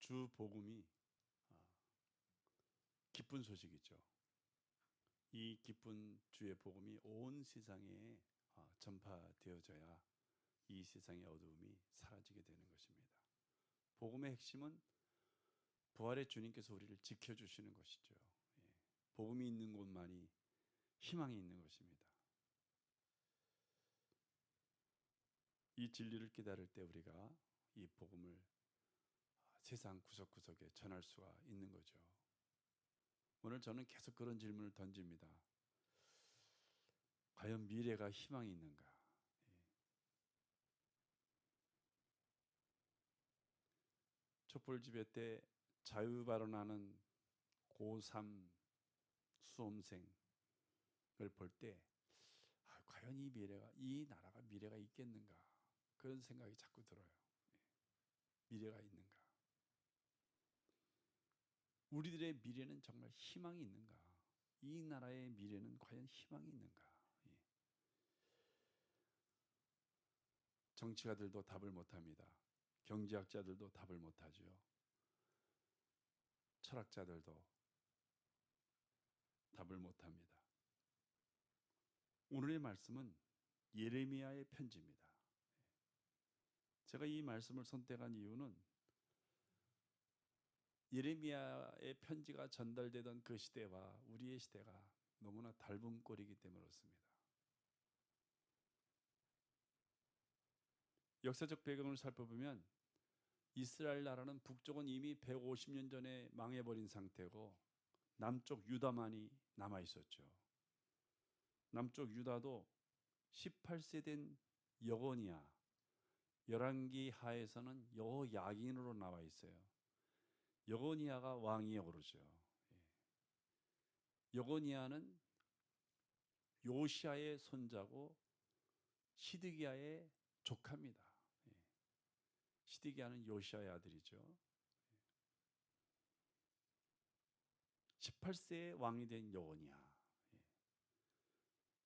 주 복음이 기쁜 소식이죠. 이 기쁜 주의 복음이 온 세상에 전파되어져야 이 세상의 어두움이 사라지게 되는 것입니다. 복음의 핵심은 부활의 주님께서 우리를 지켜주시는 것이죠. 복음이 있는 곳만이 희망이 있는 것입니다. 이 진리를 깨달을 때 우리가 이 복음을 세상 구석구석에 전할 수가 있는 거죠. 오늘 저는 계속 그런 질문을 던집니다. 과연 미래가 희망이 있는가? 촛불집회 때 자유발언하는 고3 수험생을 볼 때 과연 이 나라가 미래가 있겠는가? 그런 생각이 자꾸 들어요. 미래가 있는가? 우리들의 미래는 정말 희망이 있는가? 이 나라의 미래는 과연 희망이 있는가? 정치가들도 답을 못합니다. 경제학자들도 답을 못하죠. 철학자들도 답을 못합니다. 오늘의 말씀은 예레미야의 편지입니다. 제가 이 말씀을 선택한 이유는 예레미야의 편지가 전달되던 그 시대와 우리의 시대가 너무나 닮은 꼴이기 때문에 그렇습니다. 역사적 배경을 살펴보면 이스라엘 나라는 북쪽은 이미 150년 전에 망해버린 상태고 남쪽 유다만이 남아 있었죠. 남쪽 유다도 18세 된 여고니아, 열왕기 하에서는 여호야긴으로 나와 있어요. 여고니아가 왕위에 오르죠. 여고니아는 요시아의 손자고 시드기야의 조카입니다. 시드기야는 요시아의 아들이죠. 18세에 왕이 된 여고니아.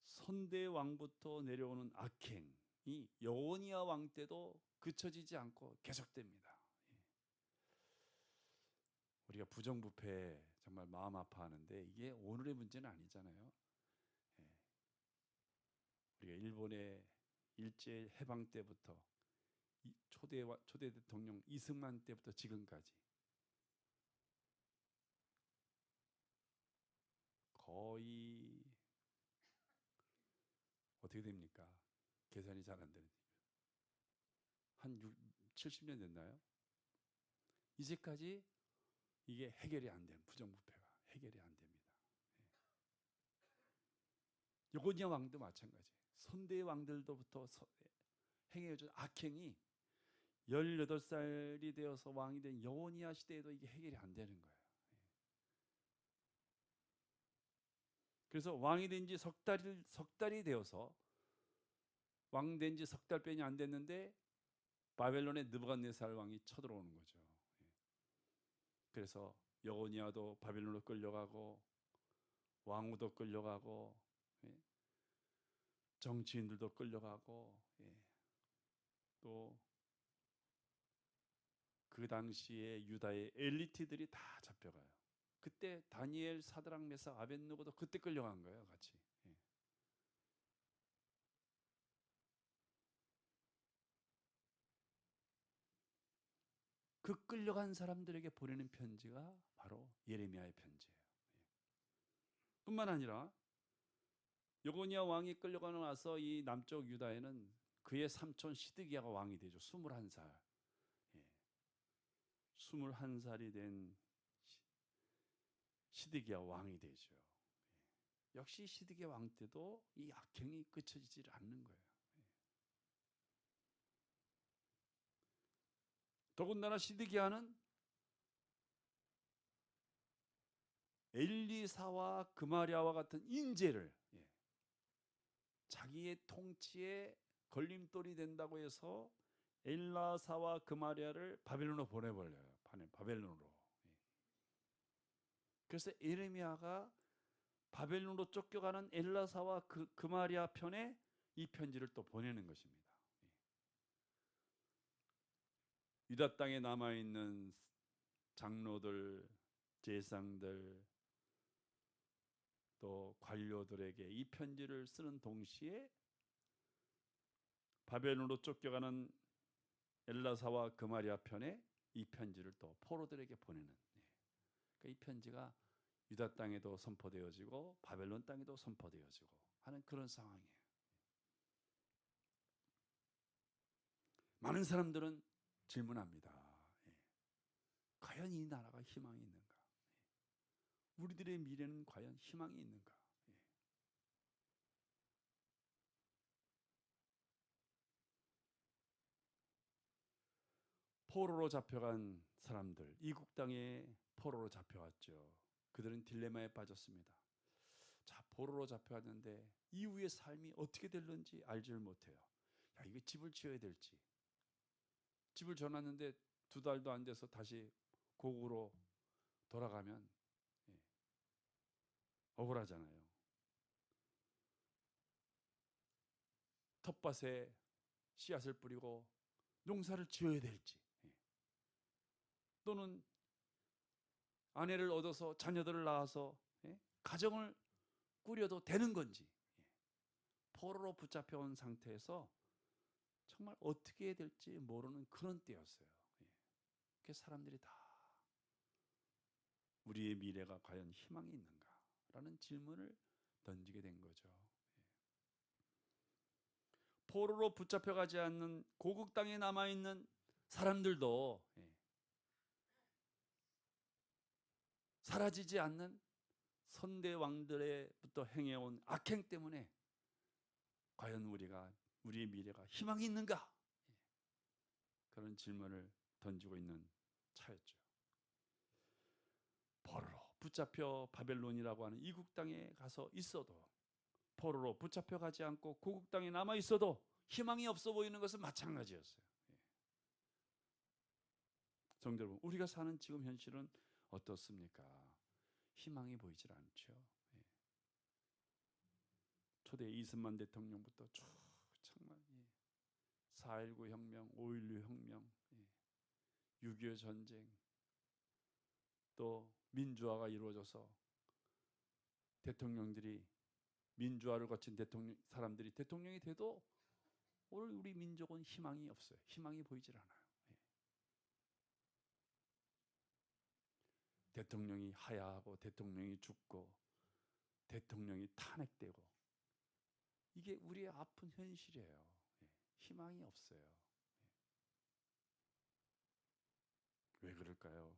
선대 왕부터 내려오는 악행이 여고니아 왕 때도 그쳐지지 않고 계속됩니다. 우리가 부정부패 정말 마음 아파하는데 이게 오늘의 문제는 아니잖아요. 우리가 일본의 일제 해방 때부터 초대 대통령 이승만 때부터 지금까지 거의 어떻게 됩니까? 계산이 잘 안 되는 한 70년 됐나요? 이제까지 이게 해결이 안 되는 부정부패가 해결이 안 됩니다. 여고니아 왕도 마찬가지. 선대 왕들로부터 행해준 악행이 18살이 되어서 왕이 된 여고니아 시대에도 이게 해결이 안 되는 거예요. 그래서 왕이 된 지 석 달이 되어서 왕 된 지 석 달뿐이 안 됐는데 바벨론의 느부갓네살 왕이 쳐들어오는 거죠. 그래서 여고니아도 바벨론으로 끌려가고 왕후도 끌려가고 정치인들도 끌려가고 또 그 당시에 유다의 엘리트들이 다 잡혀가요. 그때 다니엘, 사드락, 메삭, 아벳느고도 그때 끌려간 거예요, 같이. 그 끌려간 사람들에게 보내는 편지가 바로 예레미야의 편지예요. 뿐만 아니라 여고니아 왕이 끌려가고 나서 이 남쪽 유다에는 그의 삼촌 시드기야가 왕이 되죠. 21살. 21살이 된 시드기야 왕이 되죠. 역시 시드기야 왕 때도 이 악행이 그쳐지지 않는 거예요. 더군다나 시드기야는 엘리사와 그마랴와 같은 인재를 자기의 통치에 걸림돌이 된다고 해서 엘라사와 그마랴를 바벨론으로 보내버려요. 바벨론으로. 그래서 예레미야가 바벨론으로 쫓겨가는 엘라사와 그마랴 편에 이 편지를 또 보내는 것입니다. 유다 땅에 남아있는 장로들, 제사장들, 또 관료들에게 이 편지를 쓰는 동시에 바벨론으로 쫓겨가는 엘라사와 그마리아 편에 이 편지를 또 포로들에게 보내는, 그러니까 이 편지가 유다 땅에도 선포되어지고 바벨론 땅에도 선포되어지고 하는 그런 상황이에요. 많은 사람들은 질문합니다. 과연 이 나라가 희망이 있는가? 우리들의 미래는 과연 희망이 있는가? 포로로 잡혀간 사람들, 이국 땅에 포로로 잡혀왔죠. 그들은 딜레마에 빠졌습니다. 자, 포로로 잡혀왔는데 이후의 삶이 어떻게 될는지 알지를 못해요. 야, 이거 집을 지어야 될지. 집을 지어놨는데 2달도 안 돼서 다시 고국으로 돌아가면 억울하잖아요. 텃밭에 씨앗을 뿌리고 농사를 지어야 될지, 또는 아내를 얻어서 자녀들을 낳아서 가정을 꾸려도 되는 건지, 포로로 붙잡혀온 상태에서 정말 어떻게 해야 될지 모르는 그런 때였어요. 그래서 사람들이 다 우리의 미래가 과연 희망이 있는가라는 질문을 던지게 된 거죠. 포로로 붙잡혀가지 않는 고국 땅에 남아있는 사람들도 사라지지 않는 선대 왕들에부터 행해온 악행 때문에 과연 우리의 미래가 희망이 있는가? 그런 질문을 던지고 있는 차였죠. 포로로 붙잡혀 바벨론이라고 하는 이국 땅에 가서 있어도, 포로로 붙잡혀 가지 않고 고국 땅에 남아 있어도 희망이 없어 보이는 것은 마찬가지였어요. 성도 여러분, 우리가 사는 지금 현실은 어떻습니까? 희망이 보이질 않죠. 초대 이승만 대통령부터 쭉 정말 4.19 혁명, 5.16 혁명, 6.25 전쟁, 또 민주화가 이루어져서 대통령들이, 민주화를 거친 사람들이 대통령이 돼도 오늘 우리 민족은 희망이 없어요. 희망이 보이질 않아요. 대통령이 하야하고 대통령이 죽고 대통령이 탄핵되고, 이게 우리의 아픈 현실이에요. 희망이 없어요. 왜 그럴까요?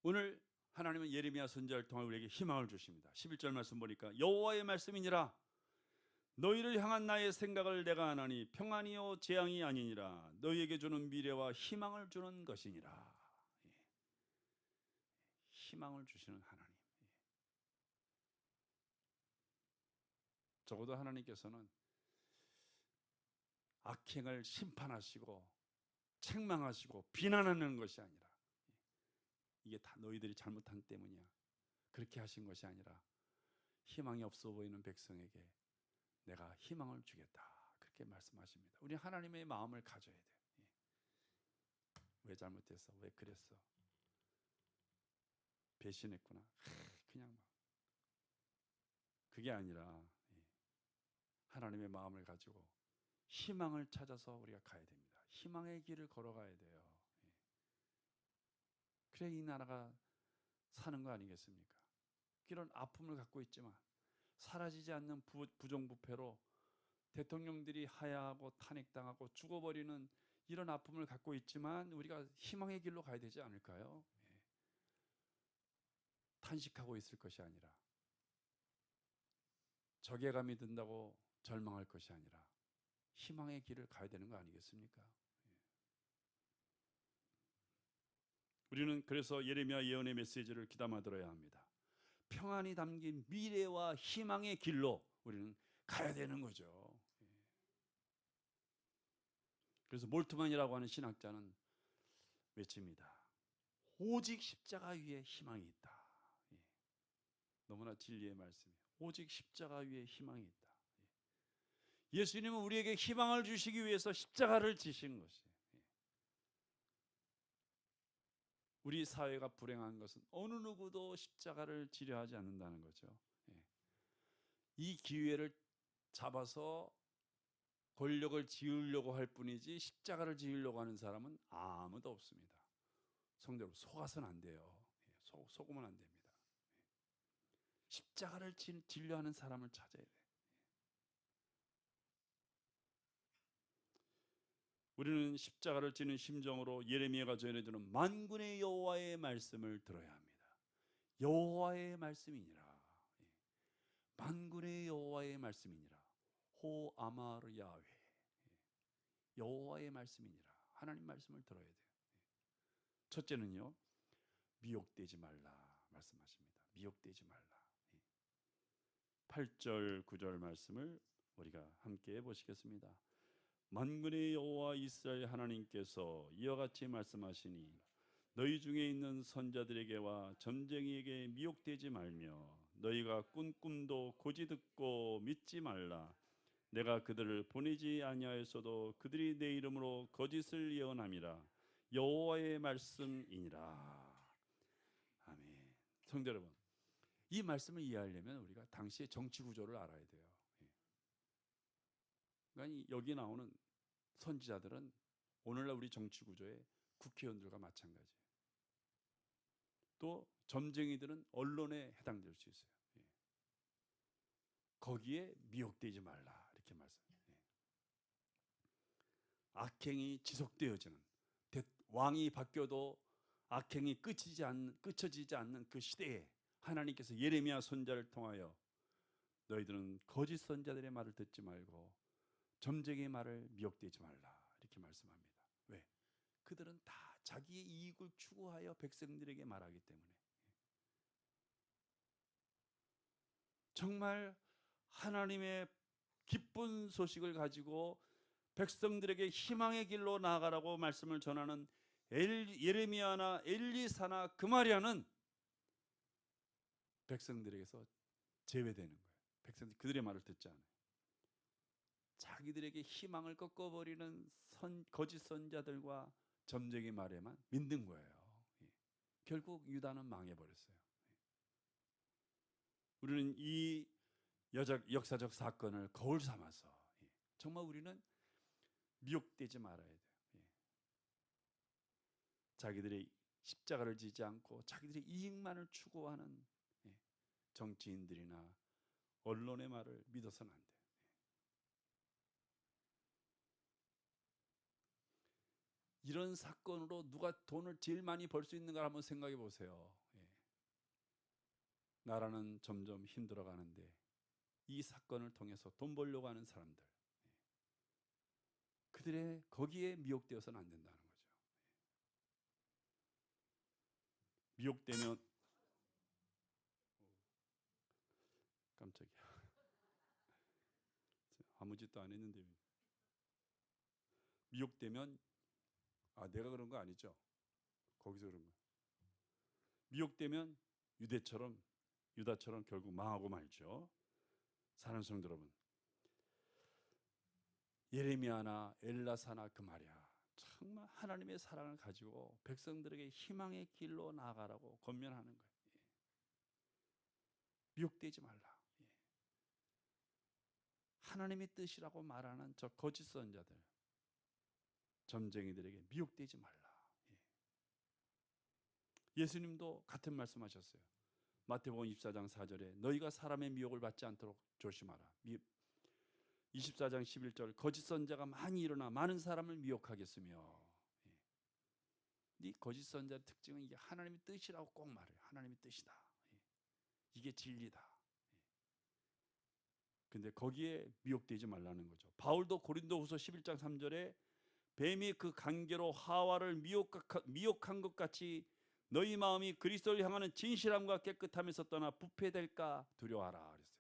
오늘 하나님은 예레미야 선지자를 통해 우리에게 희망을 주십니다. 11절 말씀 보니까 여호와의 말씀이니라. 너희를 향한 나의 생각을 내가 아나니 평안이요 재앙이 아니니라. 너희에게 주는 미래와 희망을 주는 것이니라. 희망을 주시는 하나님. 적어도 하나님께서는 악행을 심판하시고 책망하시고 비난하는 것이 아니라, 이게 다 너희들이 잘못한 때문이야, 그렇게 하신 것이 아니라 희망이 없어 보이는 백성에게 내가 희망을 주겠다, 그렇게 말씀하십니다. 우리 하나님의 마음을 가져야 돼요. 왜 잘못했어? 왜 그랬어? 배신했구나. 그냥 막 그게 아니라 하나님의 마음을 가지고 희망을 찾아서 우리가 가야 됩니다. 희망의 길을 걸어가야 돼요. 그래 이 나라가 사는 거 아니겠습니까? 이런 아픔을 갖고 있지만 사라지지 않는 부정부패로 대통령들이 하야하고 탄핵당하고 죽어버리는 이런 아픔을 갖고 있지만 우리가 희망의 길로 가야 되지 않을까요? 탄식하고 있을 것이 아니라, 적외감이 든다고 절망할 것이 아니라 희망의 길을 가야 되는 거 아니겠습니까? 우리는 그래서 예레미야 예언의 메시지를 귀담아 들어야 합니다. 평안이 담긴 미래와 희망의 길로 우리는 가야 되는 거죠. 그래서 몰트만이라고 하는 신학자는 외칩니다. 오직 십자가 위에 희망이 있다. 너무나 진리의 말씀이에요. 오직 십자가 위에 희망이 있다. 예수님은 우리에게 희망을 주시기 위해서 십자가를 지신 것이에요. 우리 사회가 불행한 것은 어느 누구도 십자가를 지려 하지 않는다는 거죠. 예. 이 기회를 잡아서 권력을 지으려고 할 뿐이지 십자가를 지으려고 하는 사람은 아무도 없습니다. 성도 여러분, 속아서는 안 돼요. 속으면 안 됩니다. 십자가를 지려 하는 사람을 찾아야 돼. 우리는 십자가를 지는 심정으로 예레미야가 전해주는 만군의 여호와의 말씀을 들어야 합니다. 여호와의 말씀이니라. 만군의 여호와의 말씀이니라. 호 아마르 야훼. 여호와의 말씀이니라. 하나님 말씀을 들어야 돼요. 첫째는요, 미혹되지 말라 말씀하십니다. 미혹되지 말라. 8절 9절 말씀을 우리가 함께 보시겠습니다. 만군의 여호와 이스라엘 하나님께서 이와 같이 말씀하시니 너희 중에 있는 선자들에게와 점쟁이에게 미혹되지 말며 너희가 꾼 꿈도 고지 듣고 믿지 말라. 내가 그들을 보내지 아니하였어도 그들이 내 이름으로 거짓을 예언함이라. 여호와의 말씀이니라. 아멘. 성도 여러분, 이 말씀을 이해하려면 우리가 당시의 정치 구조를 알아야 돼요. 그러니까 여기 나오는 선지자들은 오늘날 우리 정치 구조의 국회의원들과 마찬가지예요. 또 점쟁이들은 언론에 해당될 수 있어요. 거기에 미혹되지 말라 이렇게 말씀해요. 악행이 지속되어지는, 왕이 바뀌어도 악행이 끝쳐지지 않는 그 시대에 하나님께서 예레미야 선지자를 통하여 너희들은 거짓 선지자들의 말을 듣지 말고 점쟁이의 말을 미혹되지 말라 이렇게 말씀합니다. 왜? 그들은 다 자기의 이익을 추구하여 백성들에게 말하기 때문에. 정말 하나님의 기쁜 소식을 가지고 백성들에게 희망의 길로 나아가라고 말씀을 전하는 예레미야나 엘리사나 그마리아는 백성들에게서 제외되는 거예요. 백성들이 그들의 말을 듣지 않아요. 자기들에게 희망을 꺾어버리는 거짓 선자들과 점쟁이 말에만 믿는 거예요. 결국 유다는 망해버렸어요. 우리는 이 역사적 사건을 거울 삼아서 정말 우리는 미혹되지 말아야 돼요. 자기들의 십자가를 지지 않고 자기들의 이익만을 추구하는 정치인들이나 언론의 말을 믿어서는 안 돼요. 이런 사건으로 누가 돈을 제일 많이 벌 수 있는가 한번 생각해 보세요. 나라는 점점 힘들어가는데 이 사건을 통해서 돈 벌려고 하는 사람들, 그들의 거기에 미혹되어서는 안 된다는 거죠. 미혹되면 깜짝이야. 아무 짓도 안 했는데 미혹되면 내가 그런 거 아니죠. 거기서 그런 거. 미혹되면 유다처럼 결국 망하고 말죠. 사랑하는 성도 여러분, 예레미야나 엘라사나 그마리아 정말 하나님의 사랑을 가지고 백성들에게 희망의 길로 나아가라고 권면하는 거예요. 미혹되지 말라. 하나님의 뜻이라고 말하는 저 거짓 선자들, 점쟁이들에게 미혹되지 말라. 예수님도 같은 말씀하셨어요. 마태복음 24장 4절에 너희가 사람의 미혹을 받지 않도록 조심하라. 24장 11절 거짓 선자가 많이 일어나 많은 사람을 미혹하겠으며. 이 거짓 선자의 특징은 이게 하나님의 뜻이라고 꼭 말해요. 하나님의 뜻이다. 이게 진리다. 근데 거기에 미혹되지 말라는 거죠. 바울도 고린도후서 11장 3절에 뱀이 그 관계로 하와를 미혹한 것 같이 너희 마음이 그리스도를 향하는 진실함과 깨끗함에서 떠나 부패될까 두려워하라 그랬어요.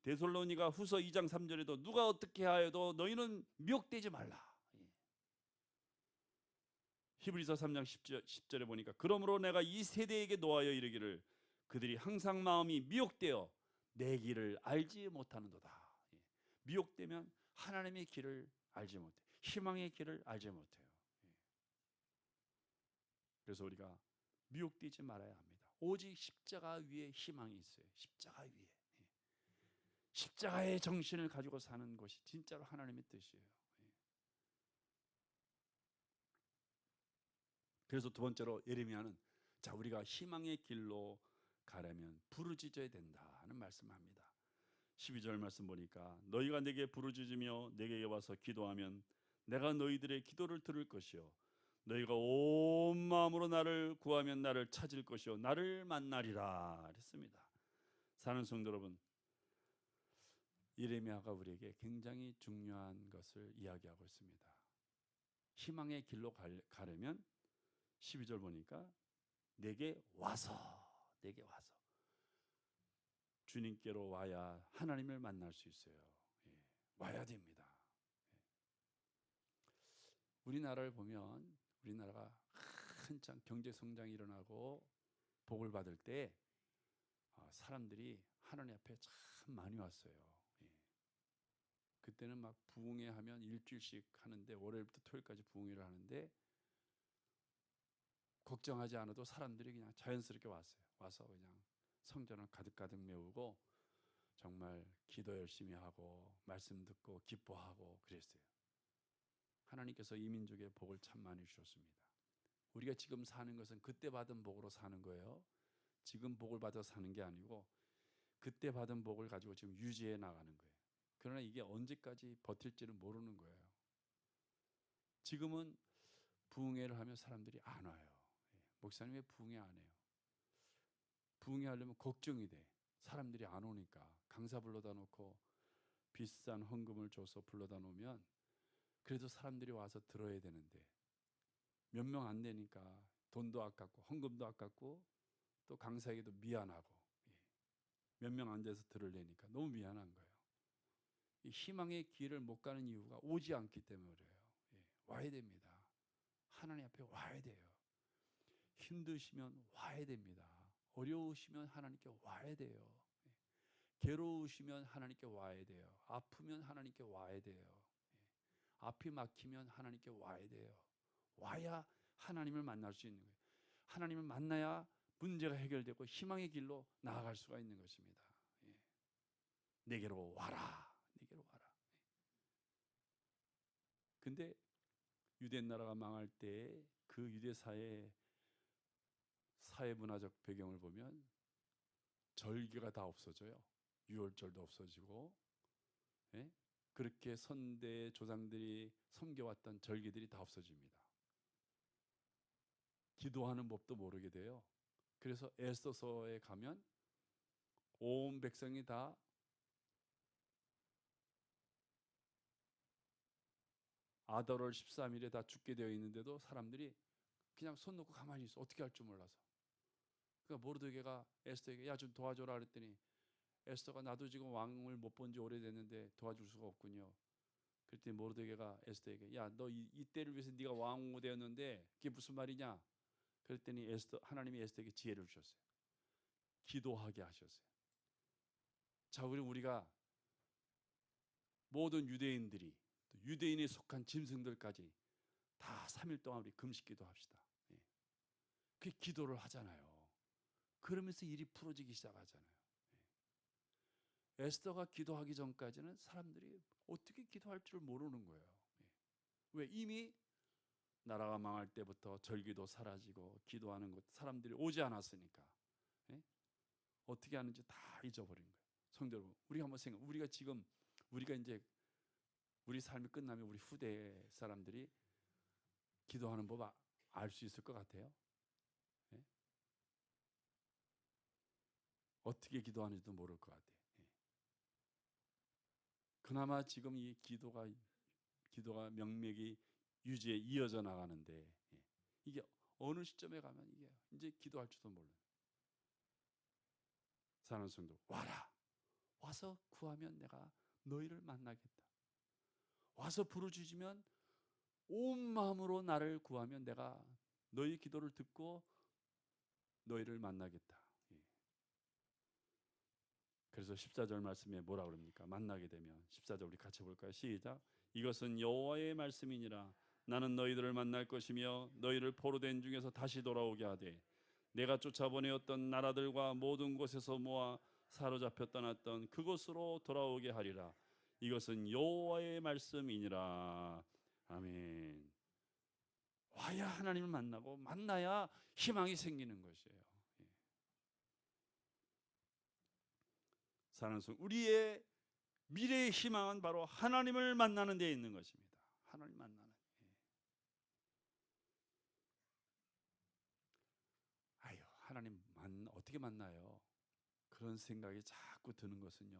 데살로니가 후서 2장 3절에도 누가 어떻게 하여도 너희는 미혹되지 말라. 히브리서 3장 10절에 보니까 그러므로 내가 이 세대에게 노하여 이르기를 그들이 항상 마음이 미혹되어 내 길을 알지 못하는도다. 미혹되면 하나님의 길을 알지 못해. 희망의 길을 알지 못해요. 예. 그래서 우리가 미혹되지 말아야 합니다. 오직 십자가 위에 희망이 있어요. 십자가 위에. 예. 십자가의 정신을 가지고 사는 것이 진짜로 하나님의 뜻이에요. 예. 그래서 두 번째로 예레미야는 자, 우리가 희망의 길로 가려면 부르짖어야 된다 하는 말씀을 합니다. 12절 말씀 보니까 너희가 내게 부르짖으며 내게 와서 기도하면 내가 너희들의 기도를 들을 것이요 너희가 온 마음으로 나를 구하면 나를 찾을 것이요 나를 만나리라 했습니다. 사는 성도 여러분, 예레미야가 우리에게 굉장히 중요한 것을 이야기하고 있습니다. 희망의 길로 가려면 12절 보니까 내게 와서 주님께로 와야 하나님을 만날 수 있어요. 예, 와야 됩니다. 예. 우리나라를 보면 우리나라가 한창 경제 성장이 일어나고 복을 받을 때 사람들이 하나님 앞에 참 많이 왔어요. 예. 그때는 막 부흥회 하면 일주일씩 하는데 월요일부터 토요일까지 부흥회를 하는데 걱정하지 않아도 사람들이 그냥 자연스럽게 왔어요. 와서 그냥 성전을 가득 메우고 정말 기도 열심히 하고 말씀 듣고 기뻐하고 그랬어요. 하나님께서 이 민족의 복을 참 많이 주셨습니다. 우리가 지금 사는 것은 그때 받은 복으로 사는 거예요. 지금 복을 받아 사는 게 아니고 그때 받은 복을 가지고 지금 유지해 나가는 거예요. 그러나 이게 언제까지 버틸지는 모르는 거예요. 지금은 부흥회를 하면 사람들이 안 와요. 목사님 왜 부흥회 안 해요? 부흥회 하려면 걱정이 돼. 사람들이 안 오니까 강사 불러다 놓고 비싼 헌금을 줘서 불러다 놓으면 그래도 사람들이 와서 들어야 되는데 몇 명 안 되니까 돈도 아깝고 헌금도 아깝고 또 강사에게도 미안하고 몇 명 안 돼서 들으려니까 너무 미안한 거예요. 이 희망의 길을 못 가는 이유가 오지 않기 때문에 그래요. 와야 됩니다. 하나님 앞에 와야 돼요. 힘드시면 와야 됩니다. 어려우시면 하나님께 와야 돼요. 괴로우시면 하나님께 와야 돼요. 아프면 하나님께 와야 돼요. 앞이 막히면 하나님께 와야 돼요. 와야 하나님을 만날 수 있는 거예요. 하나님을 만나야 문제가 해결되고 희망의 길로 나아갈 수가 있는 것입니다. 내게로 와라. 내게로 와라. 근데 유대 나라가 망할 때 그 유대 사회 문화적 배경을 보면 절기가 다 없어져요. 유월절도 없어지고 그렇게 선대 조상들이 섬겨왔던 절기들이 다 없어집니다. 기도하는 법도 모르게 돼요. 그래서 에스더서에 가면 온 백성이 다 아달월 13일에 다 죽게 되어 있는데도 사람들이 그냥 손 놓고 가만히 있어. 어떻게 할 줄 몰라서. 그러니까 모르드게가 에스더에게 야 좀 도와줘라 그랬더니 에스더가 나도 지금 왕을 못 본 지 오래됐는데 도와줄 수가 없군요. 그랬더니 모르드게가 에스더에게 야 너 이때를 위해서 네가 왕후 되었는데 그게 무슨 말이냐? 그랬더니 하나님이 에스더에게 지혜를 주셨어요. 기도하게 하셨어요. 자, 우리가 모든 유대인들이 또 유대인에 속한 짐승들까지 다 3일 동안 우리 금식 기도합시다. 그 기도를 하잖아요. 그러면서 일이 풀어지기 시작하잖아요. 에스더가 기도하기 전까지는 사람들이 어떻게 기도할 줄 모르는 거예요. 왜? 이미 나라가 망할 때부터 절기도 사라지고 기도하는 것 사람들이 오지 않았으니까 어떻게 하는지 다 잊어버린 거예요. 성도 여러분, 우리가 한번 우리가 이제 우리 삶이 끝나면 우리 후대 사람들이 기도하는 법 알 수 있을 것 같아요. 어떻게 기도하는지도 모를 것 같아요. 그나마 지금 이 기도가 명맥이 이어져 나가는데 이게 어느 시점에 가면 이게 이제 기도할 줄도 몰라요. 사는 성도 와라. 와서 구하면 내가 너희를 만나겠다. 와서 부르짖으면 온 마음으로 나를 구하면 내가 너희 기도를 듣고 너희를 만나겠다. 그래서 14절 말씀에 뭐라 그럽니까? 만나게 되면 14절 우리 같이 볼까요? 시작. 이것은 여호와의 말씀이니라. 나는 너희들을 만날 것이며 너희를 포로된 중에서 다시 돌아오게 하되 내가 쫓아보내었던 나라들과 모든 곳에서 모아 사로잡혀 떠났던 그곳으로 돌아오게 하리라. 이것은 여호와의 말씀이니라. 아멘. 와야 하나님을 만나고 만나야 희망이 생기는 것이에요. 사랑하는 성도, 우리의 미래의 희망은 바로 하나님을 만나는 데에 있는 것입니다. 하나님 만나는. 아유, 하나님 어떻게 만나요? 그런 생각이 자꾸 드는 것은요,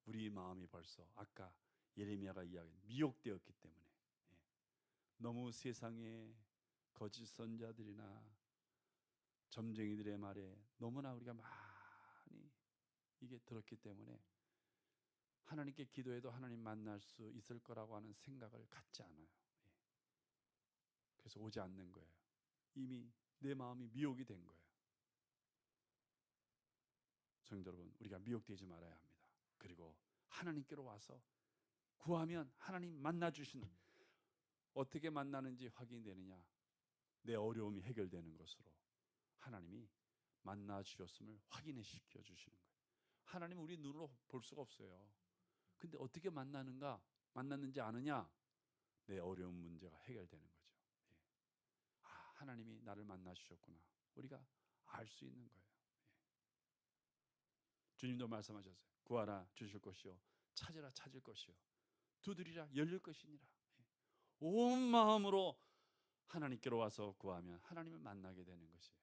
우리 마음이 벌써 아까 예레미야가 이야기한 미혹되었기 때문에, 너무 세상의 거짓 선자들이나 점쟁이들의 말에 너무나 우리가 많이 이게 들었기 때문에 하나님께 기도해도 하나님 만날 수 있을 거라고 하는 생각을 갖지 않아요. 그래서 오지 않는 거예요. 이미 내 마음이 미혹이 된 거예요. 성도 여러분, 우리가 미혹되지 말아야 합니다. 그리고 하나님께로 와서 구하면 하나님 만나주시는, 어떻게 만나는지 확인되느냐? 내 어려움이 해결되는 것으로 하나님이 만나주셨음을 확인시켜 주시는 거예요. 하나님은 우리 눈으로 볼 수가 없어요. 근데 어떻게 만났는지 아느냐? 내 어려운 문제가 해결되는 거죠. 아, 하나님이 나를 만나주셨구나. 우리가 알 수 있는 거예요. 주님도 말씀하셨어요. 구하라 주실 것이요, 찾으라 찾을 것이요, 두드리라 열릴 것이니라. 온 마음으로 하나님께로 와서 구하면 하나님을 만나게 되는 것이에요.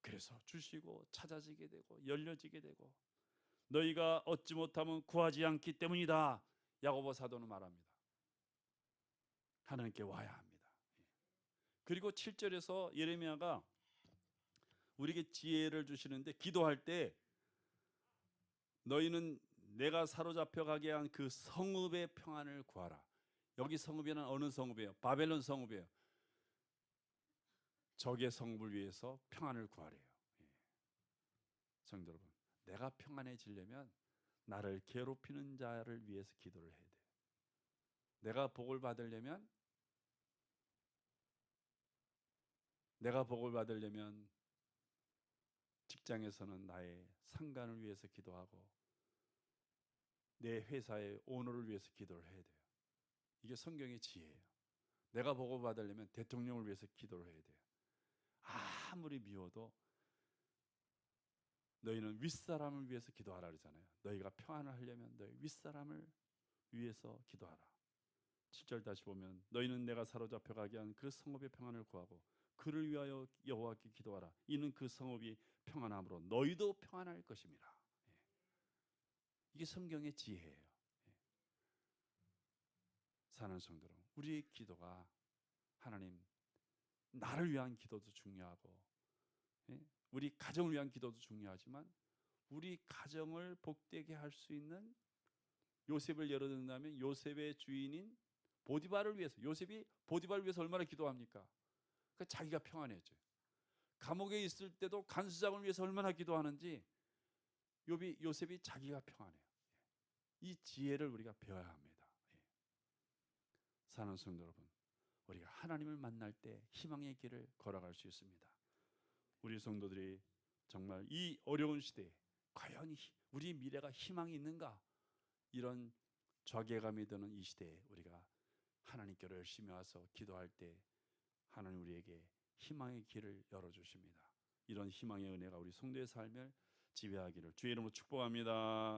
그래서 주시고 찾아지게 되고 열려지게 되고, 너희가 얻지 못하면 구하지 않기 때문이다. 야고보 사도는 말합니다. 하나님께 와야 합니다. 그리고 7절에서 예레미야가 우리에게 지혜를 주시는데, 기도할 때 너희는 내가 사로잡혀 가게 한 그 성읍의 평안을 구하라. 여기 성읍에는 어느 성읍이에요? 바벨론 성읍이에요. 적의 성읍을 위해서 평안을 구하래요. 성도 여러분, 내가 평안해지려면 나를 괴롭히는 자를 위해서 기도를 해야 돼요. 내가 복을 받으려면 직장에서는 나의 상관을 위해서 기도하고 내 회사의 오너를 위해서 기도를 해야 돼요. 이게 성경의 지혜예요. 내가 복을 받으려면 대통령을 위해서 기도를 해야 돼요. 아무리 미워도 너희는 윗사람을 위해서 기도하라 그러잖아요. 너희가 평안을 하려면 너희 윗사람을 위해서 기도하라. 7절 다시 보면 너희는 내가 사로잡혀 가게 한 그 성읍의 평안을 구하고 그를 위하여 여호와께 기도하라. 이는 그 성읍이 평안함으로 너희도 평안할 것입니다. 이게 성경의 지혜예요. 사는 성도 여러분, 우리의 기도가 하나님, 나를 위한 기도도 중요하고 우리 가정을 위한 기도도 중요하지만 우리 가정을 복되게 할 수 있는, 요셉을 예로 든다면 요셉의 주인인 보디발을 위해서, 요셉이 보디발을 위해서 얼마나 기도합니까? 그러니까 자기가 평안해져요. 감옥에 있을 때도 간수장을 위해서 얼마나 기도하는지 요셉이 자기가 평안해요. 이 지혜를 우리가 배워야 합니다. 사랑하는 성도 여러분, 우리가 하나님을 만날 때 희망의 길을 걸어갈 수 있습니다. 우리 성도들이 정말 이 어려운 시대에 과연 우리 미래가 희망이 있는가, 이런 좌절감이 드는 이 시대에 우리가 하나님께로 열심히 와서 기도할 때 하나님 우리에게 희망의 길을 열어주십니다. 이런 희망의 은혜가 우리 성도의 삶을 지배하기를 주의 이름으로 축복합니다.